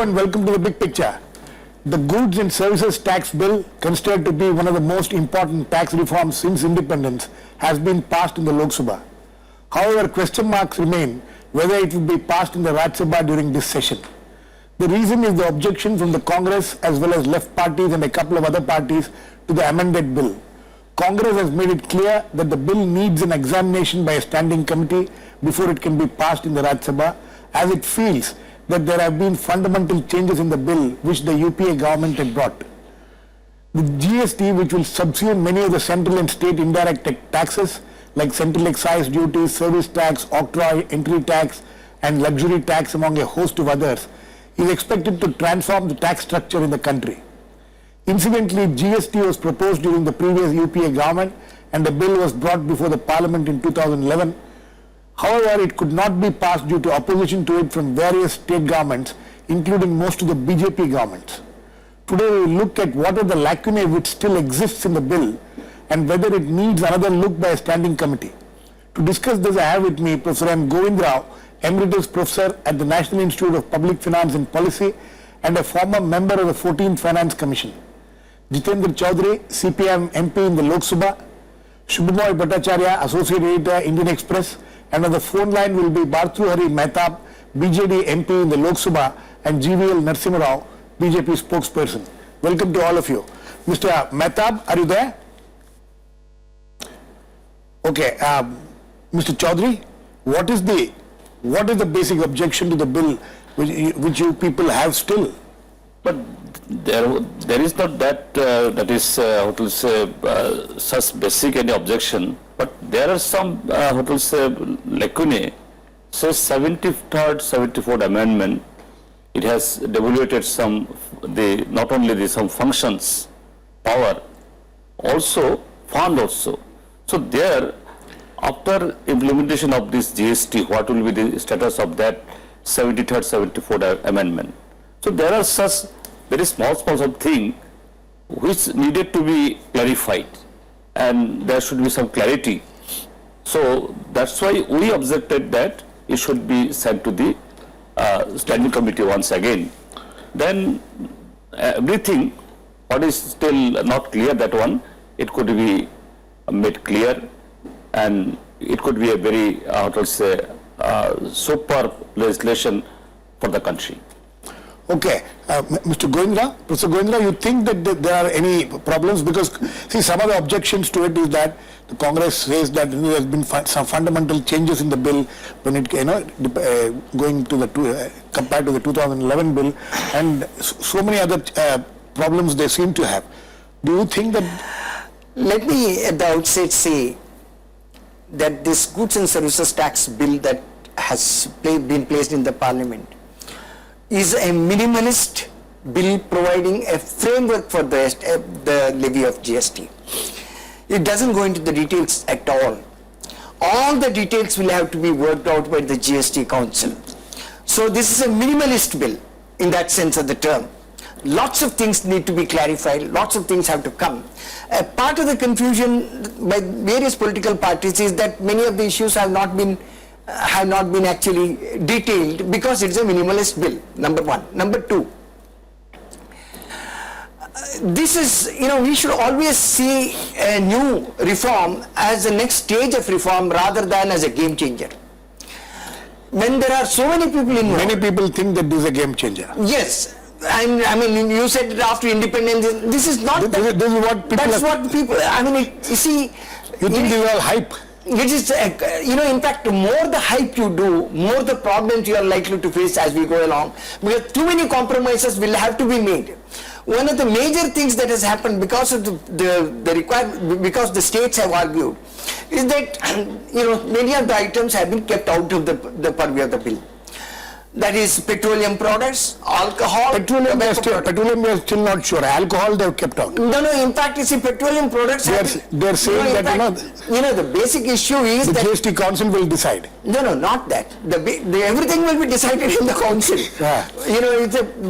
and welcome to the big picture. The Goods and Services Tax Bill, considered to be one of the most important tax reforms since independence, has been passed in the Lok Sabha. However, question marks remain whether it will be passed in the Rajya Sabha during this session. The reason is the objection from the Congress as well as left parties and a couple of other parties to the amended bill. Congress has made it clear that the bill needs an examination by a standing committee before it can be passed in the Rajya Sabha, as it feels that there have been fundamental changes in the bill which the UPA government had brought. The GST, which will subsume many of the central and state indirect taxes like central excise duties, service tax, octroi, entry tax and luxury tax among a host of others, is expected to transform the tax structure in the country. Incidentally, GST was proposed during the previous UPA government and the bill was brought before the parliament in 2011. However, it could not be passed due to opposition to it from various state governments, including most of the BJP governments. Today we will look at what are the lacunae which still exists in the bill and whether it needs another look by a standing committee. To discuss this, I have with me Professor Govind, Emeritus Professor at the National Institute of Public Finance and Policy and a former member of the 14th Finance Commission. Jitendra Chowdhary, CPI-M MP in the Lok Sabha. Subhomoy Bhattacharya, Associate Editor, Indian Express. And on the phone line will be Bhartruhari Mahtab, BJD MP in the Lok Sabha, and GVL Narasimha, BJP spokesperson. Welcome to all of you. Mr. Mahtab, are you there? Okay. Mr. Chowdhary, what is the basic objection to the bill which you people have still? But there is not that that is how to say such basic any objection. But there are some how to say lacunae. So 73rd, 74th amendment, it has devoluted some not only some functions, power, also fund also. So there, after implementation of this GST, what will be the status of that 73rd, 74th amendment? So there are such very small thing which needed to be clarified, and there should be some clarity. So that's why we objected that it should be sent to the standing committee once again. Then everything what is still not clear, that one, it could be made clear, and it could be a very how to say super legislation for the country. Okay, Mr. Govind, Professor Govind, you think that there are any problems? Because see, some of the objections to it is that the Congress says that there has been some fundamental changes in the bill when it going to the compared to the 2011 bill, and so many other problems they seem to have. Do you think that? Let me at the outset say that this Goods and Services Tax Bill that has been placed in the Parliament is a minimalist bill providing a framework for the levy of GST. It doesn't go into the details at all. All the details will have to be worked out by the GST Council. So this is a minimalist bill in that sense of the term. Lots of things need to be clarified, lots of things have to come. Part of the confusion by various political parties is that many of the issues have not been actually detailed because it's a minimalist bill, number one. Number two, this is, we should always see a new reform as the next stage of reform rather than as a game changer. When there are so many people involved. Many people think that this is a game changer. Yes. I mean, you said that after independence, this is not. This is what people. That's what people. I mean, you see. You think this is all hype? It is, in fact, more the hype you do, more the problems you are likely to face as we go along, because too many compromises will have to be made. One of the major things that has happened because of because the states have argued, is that many of the items have been kept out of the purview of the bill. That is petroleum products, alcohol. Petroleum we are still not sure. Alcohol they have kept out. No. In fact, you see, petroleum products. They are saying that the basic issue is the that GST Council will decide. No, not that. Everything will be decided in the council. Yeah.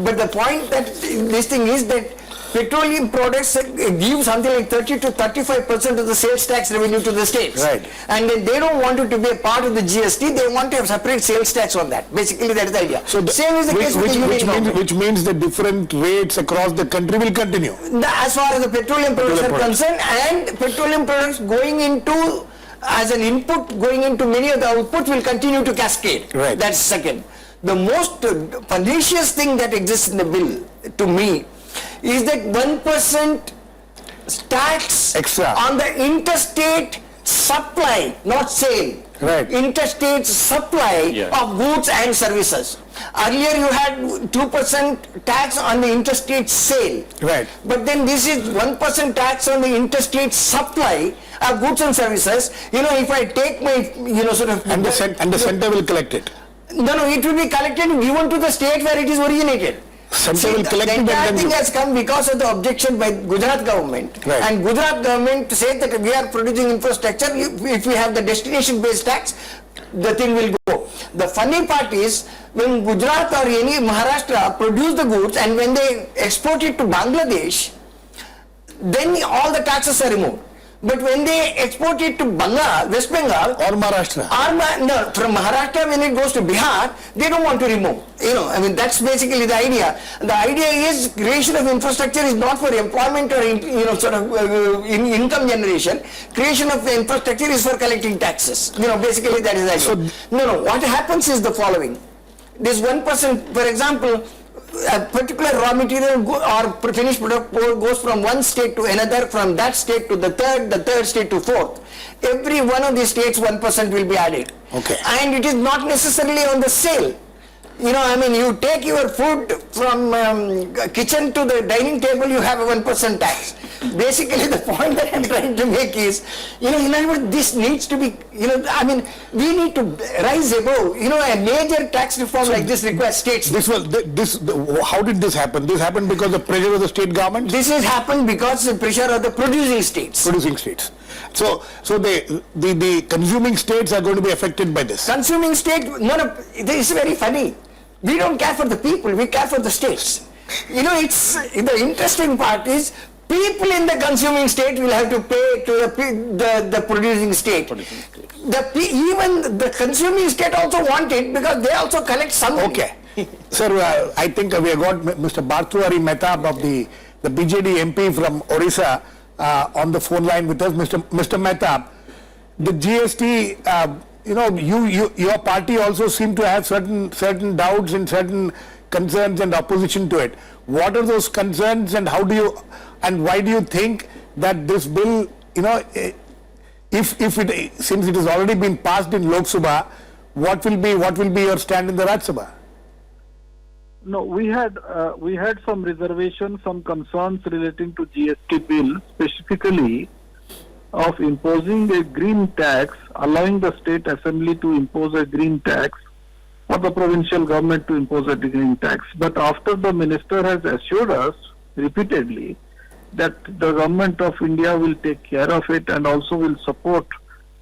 But the point that this thing is that petroleum products give something like 30 to 35% of the sales tax revenue to the states. Right. And then they don't want it to be a part of the GST, they want to have separate sales tax on that. Basically, that is the idea. So same is the case with the union government. which means the different rates across the country will continue. As far as the petroleum products are Petroleum concerned, and petroleum products going into, as an input, going into many of the outputs will continue to cascade. Right. That's second. The most pernicious thing that exists in the bill, to me, is that 1% tax Extra. on the interstate supply, not sale. Right. Interstate supply Yeah. of goods and services. Earlier you had 2% tax on the interstate sale. Right. But then this is 1% tax on the interstate supply of goods and services. You know, if I take my, sort of... And the center will collect it. No, it will be collected and given to the state where it is originated. Center will collect the it and entire then thing you- has come because of the objection by Gujarat government. Right. And Gujarat government said that we are producing infrastructure, if we have the destination based tax, the thing will go. The funny part is, when Gujarat or any Maharashtra produce the goods and when they export it to Bangladesh, then all the taxes are removed. But when they export it to Bengal, West Bengal, Or Maharashtra. no, from Maharashtra when it goes to Bihar, they don't want to remove. That's basically the idea. The idea is creation of infrastructure is not for employment or income generation. Creation of the infrastructure is for collecting taxes. Basically that is the idea. No. What happens is the following. This 1%, for example, a particular raw material or finished product goes from one state to another, from that state to the third state to fourth. Every one of these states 1% will be added. Okay. And it is not necessarily on the sale. You take your food from kitchen to the dining table, you have a 1% tax. Basically, the point that I'm trying to make is, in other words, this needs to be, we need to rise above. A major tax reform like this requires states. How did this happen? This happened because of pressure of the state government? This has happened because of pressure of the producing states. Producing states. So the consuming states are going to be affected by this. Consuming state, this is very funny. We don't care for the people, we care for the states. It's the interesting part is people in the consuming state will have to pay to the producing state. Even the consuming state also want it because they also collect something. Okay. Sir, I think we have got Mr. Bhartruhari Mahtab of the BJD MP from Orissa on the phone line with us. Mr. Mahtab, the GST, your party also seem to have certain doubts and certain concerns and opposition to it. What are those concerns and why do you think that this bill, since it has already been passed in Lok Sabha, what will be your stand in the Raj Sabha? No, we had some reservations, some concerns relating to GST bill, specifically of imposing a green tax, allowing the state assembly to impose a green tax or the provincial government to impose a green tax. But after the minister has assured us repeatedly that the government of India will take care of it and also will support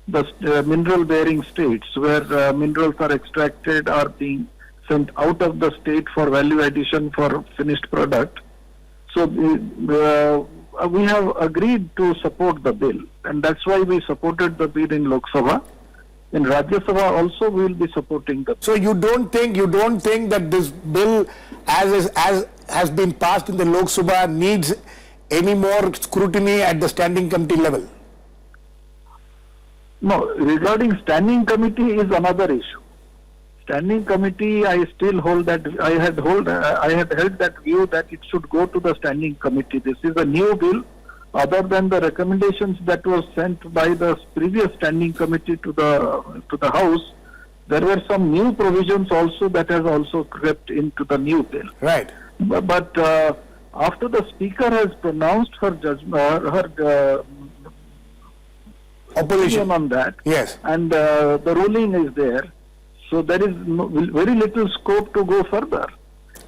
the mineral bearing states where minerals are extracted or being sent out of the state for value addition for finished product. So we have agreed to support the bill, and that's why we supported the bill in Lok Sabha. In Rajya Sabha also we will be supporting the bill. So you don't think that this bill as has been passed in the Lok Sabha needs any more scrutiny at the standing committee level? No, regarding standing committee is another issue. Standing committee, I still hold that, I had held that view that it should go to the standing committee. This is a new bill, other than the recommendations that was sent by the previous standing committee to the House. There were some new provisions also that has also crept into the new bill. Right. But after the speaker has pronounced her judgment, her opinion on that, Yes. and the ruling is there. So there is very little scope to go further.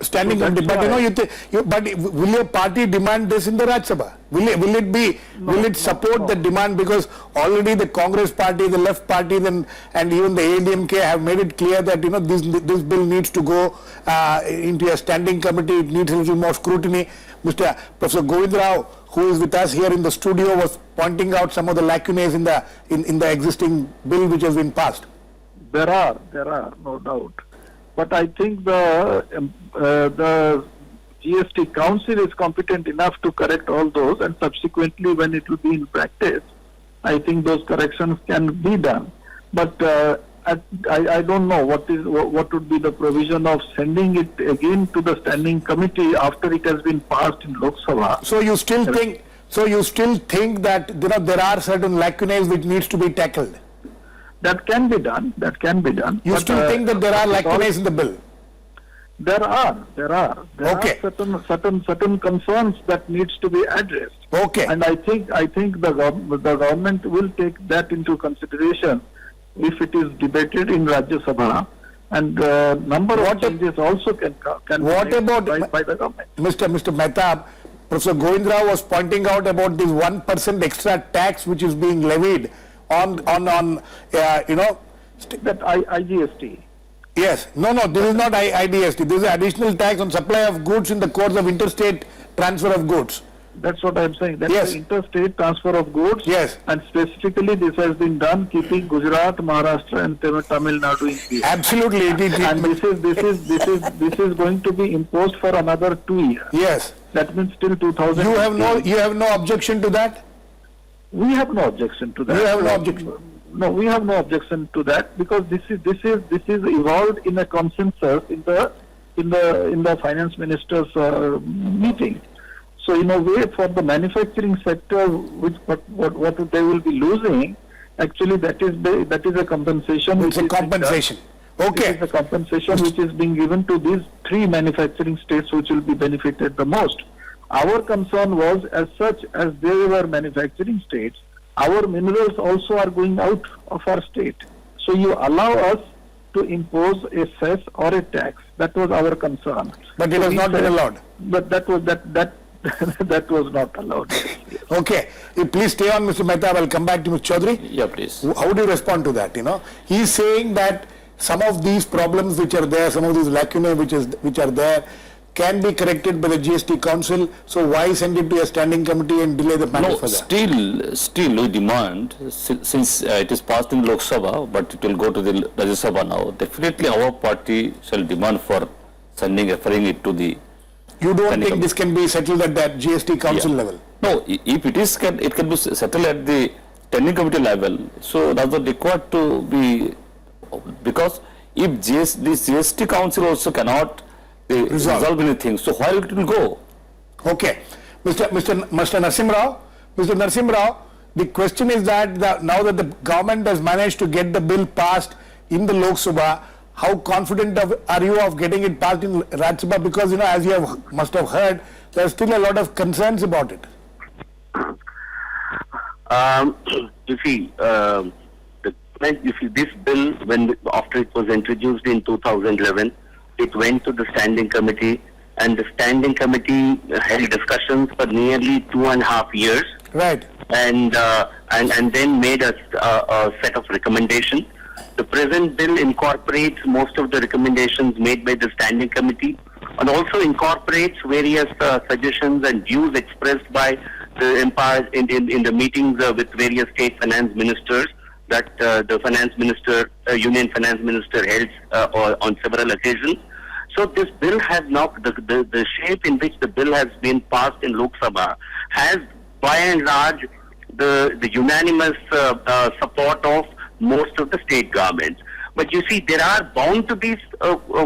Standing So committee, that's but will your party demand this in the Raj Sabha? Will it support the demand, because already the Congress party, the left party, and even the ADMK have made it clear that this bill needs to go into a standing committee. It needs a little more scrutiny. Mr. Professor Govind Rao, who is with us here in the studio, was pointing out some of the lacunae in the existing bill which has been passed. There are, no doubt. But I think the GST Council is competent enough to correct all those, and subsequently when it will be in practice, I think those corrections can be done. But I don't know what would be the provision of sending it again to the standing committee after it has been passed in Lok Sabha. So you still think that there are certain lacunae which needs to be tackled? That can be done. You But, still think that there are lacunae in the bill? There are. Okay. Certain concerns that needs to be addressed. Okay. And I think the government will take that into consideration if it is debated in Rajya Sabha, and number of changes also can be made by the government. Mr. Mahtab, Professor Govind Rao was pointing out about this 1% extra tax which is being levied on That IGST. Yes. No, this is not IDST. This is additional tax on supply of goods in the course of interstate transfer of goods. That's what I'm saying. That's Yes. the interstate transfer of goods. Yes. And specifically this has been done keeping Gujarat, Maharashtra and Tamil Nadu in peace. Absolutely. And this is going to be imposed for another 2 years. Yes. That means till 2000. You have no objection to that? We have no objection to that. You have no objection? No, we have no objection to that because this is evolved in a consensus in the finance minister's meeting. So in a way, for the manufacturing sector, what they will be losing, actually that is a compensation. It's a compensation. Okay. It is a compensation which is being given to these 3 manufacturing states which will be benefited the most. Our concern was, as such as they were manufacturing states, our minerals also are going out of our state. So you allow us to impose a cess or a tax. That was our concern. But it has not been allowed. But that was not allowed. Okay. You please stay on, Mr. Mahtab. I'll come back to Mr. Chowdhary. Yeah, please. How do you respond to that? He's saying that some of these problems which are there, some of these lacunae which are there, can be corrected by the GST Council. So why send it to a standing committee and delay the matter No, further? still we demand, since it is passed in Lok Sabha, but it will go to the Rajya Sabha now. Definitely our party shall demand for referring it to the. You don't think this can be settled at that GST Council level? No, if it is, it can be settled at the standing committee level. So that's not required to be, because if this GST Council also cannot resolve anything, so where it will go? Okay. Mr. Narasimha Rao, the question is that now that the government has managed to get the bill passed in the Lok Sabha, how confident are you of getting it passed in Rajya Sabha? Because, as you must have heard, there are still a lot of concerns about it. You see, this bill, after it was introduced in 2011, it went to the standing committee, and the standing committee held discussions for nearly 2.5 years. Right. And then made a set of recommendations. The present bill incorporates most of the recommendations made by the standing committee, and also incorporates various suggestions and views expressed by the empire in the meetings with various state finance ministers that the finance minister, union finance minister held on several occasions. So this bill has now, the shape in which the bill has been passed in Lok Sabha has by and large the unanimous support of most of the state governments. But you see, there are bound to be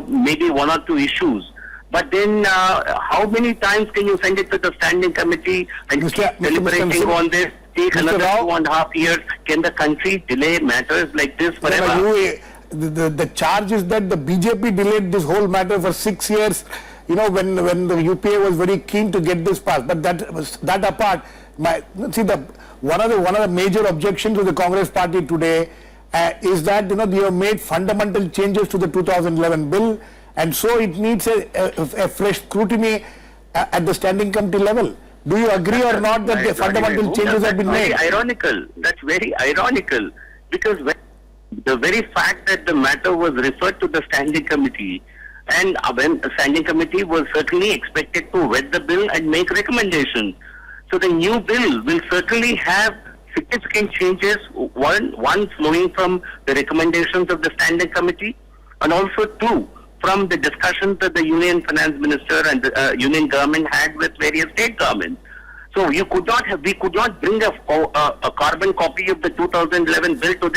maybe 1 or 2 issues. But then how many times can you send it to the standing committee and keep deliberating on this? Take another 2.5 years. Can the country delay matters like this forever? The charge is that the BJP delayed this whole matter for 6 years, when the UPA was very keen to get this passed. But that apart, one of the major objections of the Congress party today is that they have made fundamental changes to the 2011 bill, and so it needs a fresh scrutiny at the standing committee level. Do you agree or not that the fundamental changes have been made? That's very ironical, because the very fact that the matter was referred to the standing committee And when the standing committee was certainly expected to vet the bill and make recommendations. So the new bill will certainly have significant changes, one flowing from the recommendations of the standing committee, and also two, from the discussions that the Union Finance Minister and the Union government had with various state governments. So we could not bring a carbon copy of the 2011 bill to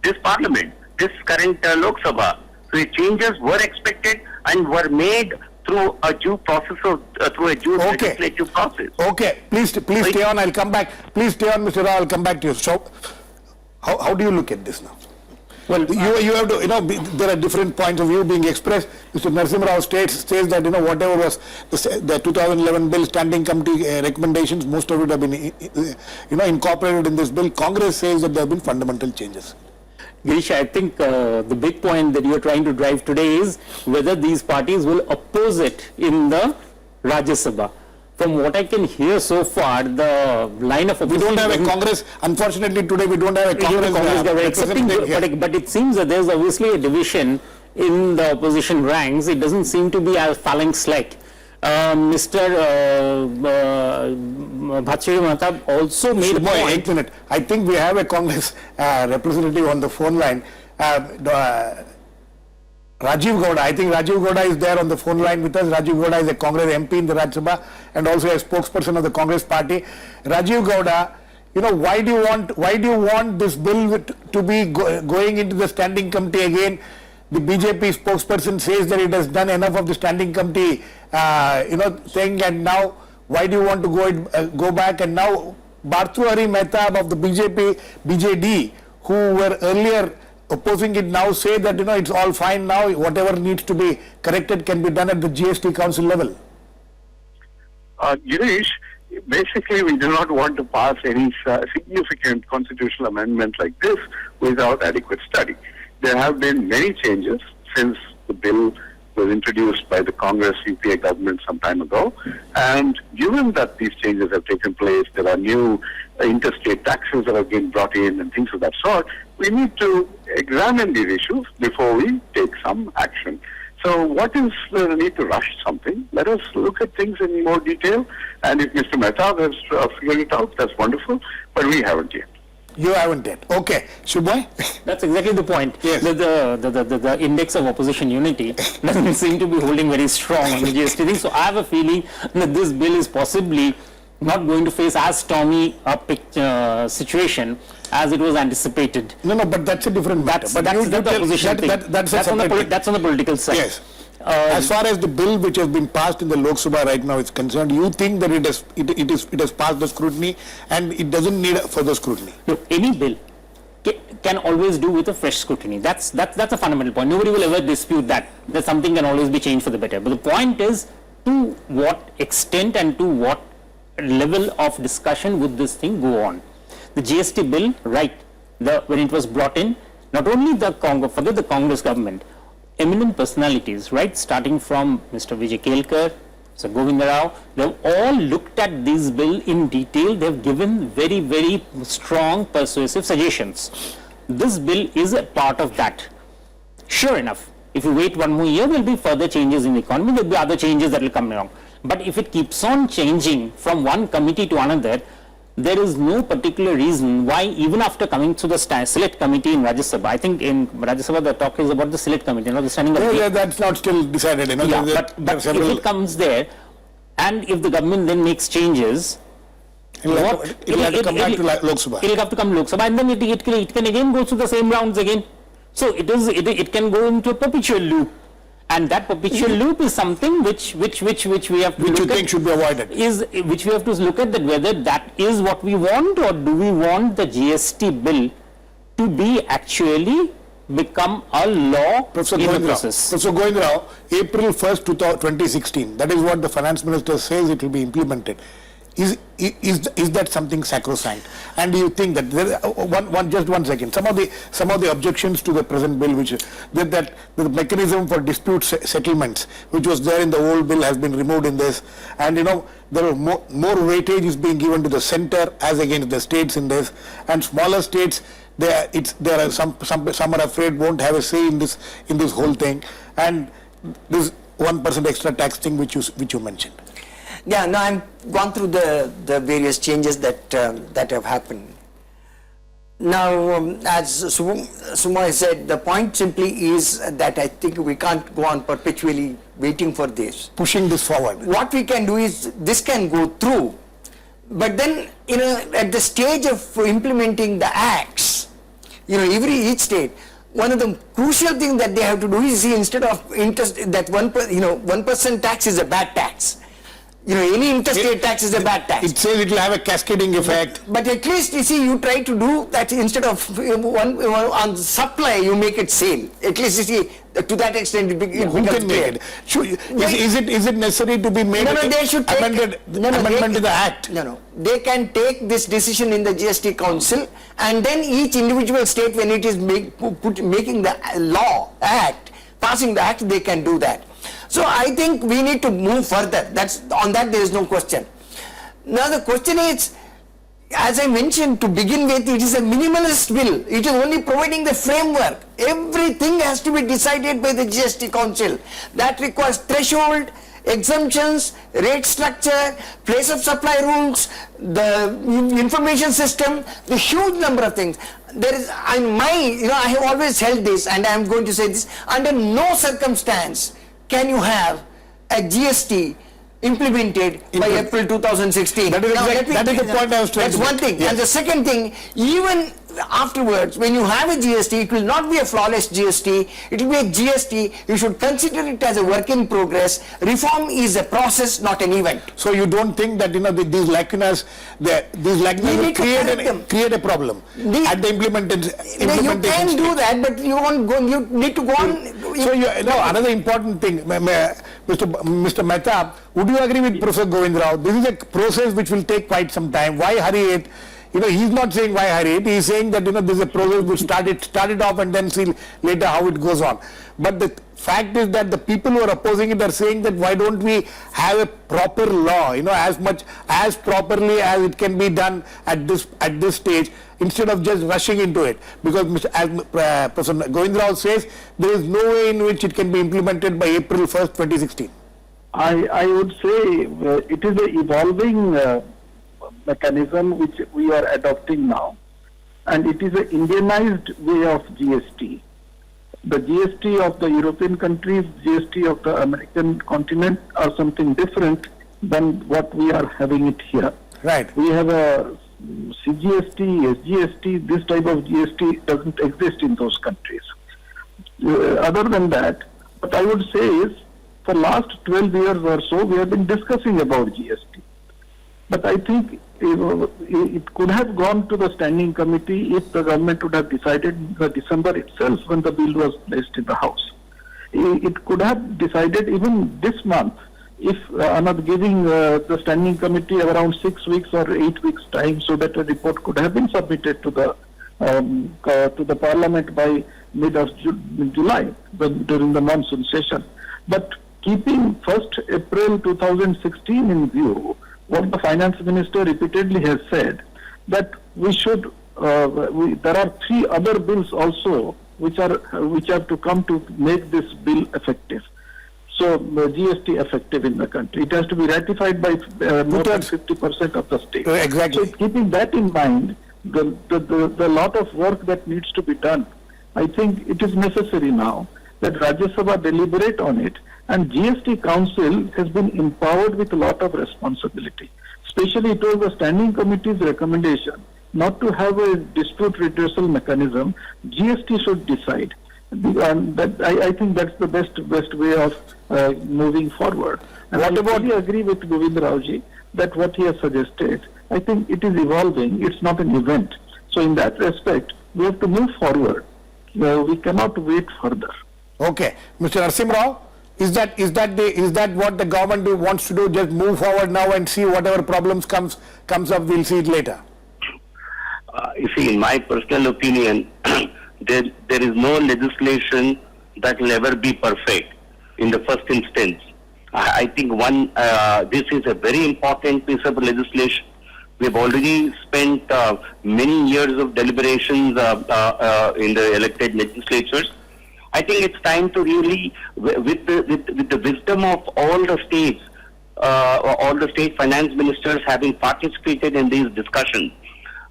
this parliament, this current Lok Sabha. So the changes were expected and were made through a due process legislative process. Okay, please stay on. I'll come back. Please stay on, Mr. Rao. I'll come back to you. So, how do you look at this now? Well, you have to, there are different points of view being expressed. Mr. Narasimha Rao says that, whatever was the 2011 bill standing committee recommendations, most of it have been, incorporated in this bill. Congress says that there have been fundamental changes. Girish, I think the big point that you are trying to drive today is whether these parties will oppose it in the Rajya Sabha. From what I can hear so far, the line of opposition... We don't have a Congress, unfortunately today we don't have a Congress but it seems that there is obviously a division in the opposition ranks. It doesn't seem to be as phalanx-like. Mr. Bhattacharya Mahtab also made a point. 8 minutes. I think we have a Congress representative on the phone line. Rajeev Gowda. I think Rajeev Gowda is there on the phone line with us. Rajeev Gowda is a Congress MP in the Rajya Sabha and also a spokesperson of the Congress party. Rajeev Gowda, why do you want this bill to be going into the standing committee again? The BJP spokesperson says that it has done enough of the standing committee, thing, and now why do you want to go back? And now Bhartruhari, Mahtab of the BJD, who were earlier opposing it, now say that it's all fine now. Whatever needs to be corrected can be done at the GST Council level. Girish, basically we do not want to pass any significant constitutional amendment like this without adequate study. There have been many changes since the bill was introduced by the Congress UPA government some time ago, and given that these changes have taken place, there are new interstate taxes that have been brought in and things of that sort, we need to examine these issues before we take some action. So what is the need to rush something? Let us look at things in more detail, and if Mr. Mahtab has figured it out, that's wonderful, but we haven't yet. You haven't yet. Okay. Subhomoy? That's exactly the point. Yes. The index of opposition unity doesn't seem to be holding very strong on the GST thing. So I have a feeling that this bill is possibly not going to face as stormy a situation as it was anticipated. No, but that's a different matter. That's the opposition thing. That's on the political side. Yes. As far as the bill which has been passed in the Lok Sabha right now is concerned, you think that it has passed the scrutiny and it doesn't need further scrutiny? Look, any bill can always do with a fresh scrutiny. That's a fundamental point. Nobody will ever dispute that something can always be changed for the better. But the point is, to what extent and to what level of discussion would this thing go on? The GST bill, right, when it was brought in, not only forget the Congress government, eminent personalities, right, starting from Mr. Vijay Kelkar, Mr. Govind, they've all looked at this bill in detail. They've given very, very strong persuasive suggestions. This bill is a part of that. Sure enough, if you wait one more year, there will be further changes in the economy. There will be other changes that will come along. But if it keeps on changing from one committee to another, there is no particular reason why, even after coming to the select committee in Rajya Sabha, I think in Rajya Sabha the talk is about the select committee, not the standing committee. Yeah, that's not still decided. But if it comes there, and if the government then makes changes, it will have to come back to Lok Sabha. It will have to come to Lok Sabha, and then it can again go through the same rounds again. So it can go into a perpetual loop. And that perpetual loop is something which we have to which look you think should be avoided. Which we have to look at, that whether that is what we want, or do we want the GST bill to be actually become a law Professor in Govind the process. Professor Govind Rao, April 1st, 2016, that is what the finance minister says it will be implemented. Is that something sacrosanct? And do you think that just one second? Some of the objections to the present bill, which that the mechanism for dispute settlements, which was there in the old bill, has been removed in this, and there are more weightage is being given to the center as against the states in this, and smaller states there are some are afraid won't have a say in this whole thing, and this 1% extra tax thing which you mentioned? Yeah, no, I've gone through the various changes that have happened. Now, as Subhomoy said, the point simply is that I think we can't go on perpetually waiting for this. Pushing this forward. What we can do is, this can go through, but then, at the stage of implementing the acts, each state, one of the crucial things that they have to do is, instead of interest, that 1% tax is a bad tax. Any interstate tax is a bad tax. It says it will have a cascading effect. But at least, you try to do that instead of on supply, you make it sale. At least, to that extent, it becomes Who can clear. make it? Is it necessary to be made They should take amendment to the Act? No. They can take this decision in the GST Council, and then each individual state, when it is making the law, Act, passing the Act, they can do that. So I think we need to move further. On that there is no question. Now the question is, as I mentioned, to begin with, it is a minimalist bill. It is only providing the framework. Everything has to be decided by the GST Council. That requires threshold, exemptions, rate structure, place of supply rules, the information system, the huge number of things. There is, I have always held this, and I am going to say this, under no circumstance can you have a GST implemented by April 2016. That is the point I was trying to That's one make. thing. Yes. And the second thing, even afterwards, when you have a GST, it will not be a flawless GST. It will be a GST. You should consider it as a work in progress. Reform is a process, not an event. So you don't think that these lacunas will create a problem at the implementation? You can do that, but you need to go on. So another important thing, Mr. Mahtab, would you agree with Professor Govind Rao? This is a process which will take quite some time. Why hurry it? He's not saying why hurry it. He's saying that this is a process which started off and then see later how it goes on. But the fact is that the people who are opposing it are saying that why don't we have a proper law, as properly as it can be done at this stage, instead of just rushing into it. Because as Professor Govind Rao says, there is no way in which it can be implemented by April 1st, 2016. I would say it is an evolving mechanism which we are adopting now, and it is an Indianized way of GST. The GST of the European countries, GST of the American continent are something different than what we are having it here. Right. We have a CGST, SGST, this type of GST doesn't exist in those countries. Other than that, what I would say is, for last 12 years or so, we have been discussing about GST. But I think it could have gone to the standing committee if the government would have decided in December itself when the bill was placed in the House. It could have decided even this month if not giving the standing committee around 6 weeks or 8 weeks time so that a report could have been submitted to the Parliament by mid of July during the monsoon session. But keeping 1st April 2016 in view, what the finance minister repeatedly has said, that we should, there are 3 other bills also which have to come to make this bill effective. So GST effective in the country. It has to be ratified by more than 50% of the states. Exactly. So keeping that in mind, the lot of work that needs to be done, I think it is necessary now that Rajya Sabha deliberate on it, and GST Council has been empowered with a lot of responsibility. Especially it was the Standing Committee's recommendation not to have a dispute redressal mechanism. GST should decide. I think that's the best way of moving forward. And I fully agree with Govind Raoji that what he has suggested, I think it is evolving. It's not an event. So in that respect, we have to move forward. We cannot wait further. Okay, Mr. Narasimha Rao, is that what the government wants to do? Just move forward now and see whatever problems comes up. We'll see it later. You see, in my personal opinion, there is no legislation that will ever be perfect in the first instance. I think this is a very important piece of legislation. We have already spent many years of deliberations in the elected legislatures I think it's time to really, with the wisdom of all the states, all the state finance ministers having participated in these discussions,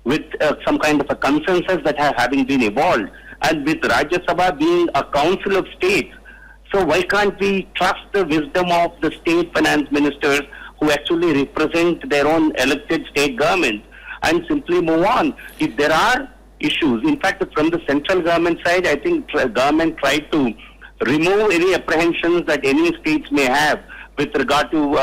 with some kind of a consensus that having been evolved, and with Rajya Sabha being a council of states, so why can't we trust the wisdom of the state finance ministers who actually represent their own elected state governments and simply move on? If there are issues, in fact, from the central government side, I think government tried to remove any apprehensions that any states may have with regard to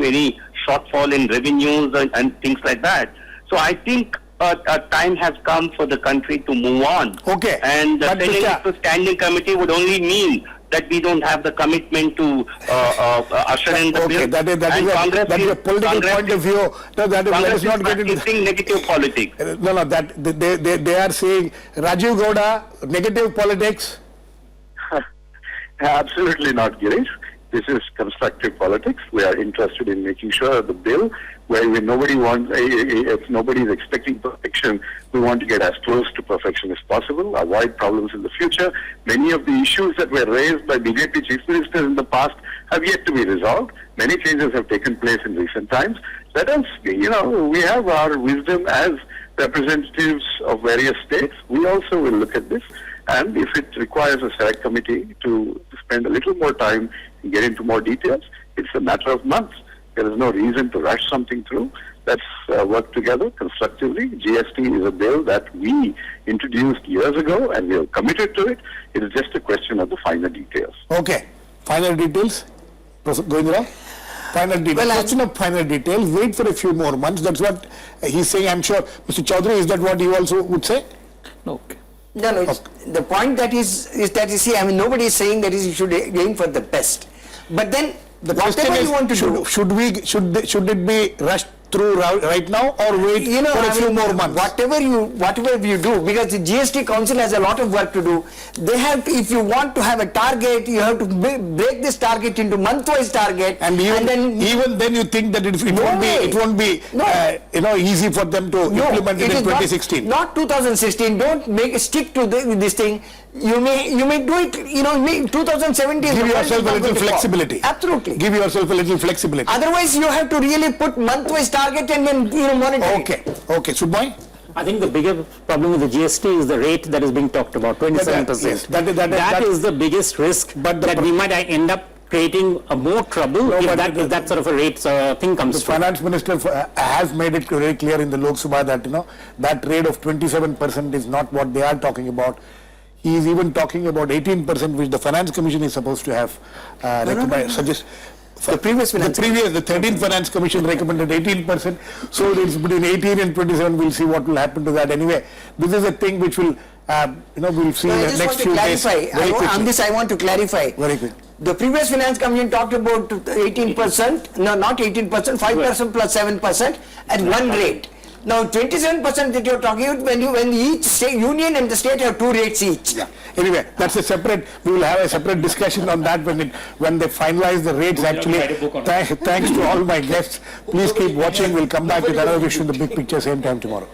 any shortfall in revenues and things like that. So I think a time has come for the country to move on. Okay. And But sending Mr. it to standing committee would only mean that we don't have the commitment to usher in the Okay, bill. that is a political Congress point of view. No, that is, let Congress us not is get into practicing negative politics. No, that they are saying Rajeev Gowda, negative politics. Absolutely not, Girish. This is constructive politics. We are interested in making sure that the bill, where if nobody is expecting perfection, we want to get as close to perfection as possible, avoid problems in the future. Many of the issues that were raised by BJP chief ministers in the past have yet to be resolved. Many changes have taken place in recent times. Let us, we have our wisdom as representatives of various states. We also will look at this. And if it requires a select committee to spend a little more time and get into more details, it's a matter of months. There is no reason to rush something through. Let's work together constructively. GST is a bill that we introduced years ago and we are committed to it. It is just a question of the finer details. Okay. Final details? Govind? Final details. Well, question of final details. Wait for a few more months. That's what he's saying. I'm sure. Mr. Chowdhary, is that what you also would say? Okay. No, it's, the point that is that you see, I mean, nobody is saying that you should aim for the best. But then, The question whatever is, you want to do, should it be rushed through right now or wait for a few more months? Whatever you do, because the GST Council has a lot of work to do. They have, if you want to have a target, you have to break this target into month-wise target, And even then you think that it won't be easy for them to implement it in 2016. Not 2016. Don't stick to this thing. You may do it. 2017. Give yourself a little flexibility. Absolutely. Give yourself a little flexibility. Otherwise, you have to really put month-wise target and then monitor. Okay. Subhomoy? I think the bigger problem with the GST is the rate that is being talked about, 27%. Yes, that is the biggest risk, But that we might end up creating more trouble if that sort of a rate thing comes The through. finance minister has made it very clear in the Lok Sabha that that rate of 27% is not what they are talking about. He is even talking about 18%, which the Finance Commission is supposed to have suggest. The previous the 13th Finance Commission recommended 18%. So it's between 18 and 27. We'll see what will happen to that. Anyway, this is a thing which will, we'll see in the next few days. On this, I want to clarify. Very quick. The previous Finance Commission talked about 18%, no, not 18%, 5% plus 7% at one rate. Now 27% that you're talking about, when each state, union and the state have two rates each. Yeah. Anyway, that's a separate. We will have a separate discussion on that when they finalize the rates. Actually, thanks to all my guests. Please keep watching. We'll come back with another issue in the big picture same time tomorrow.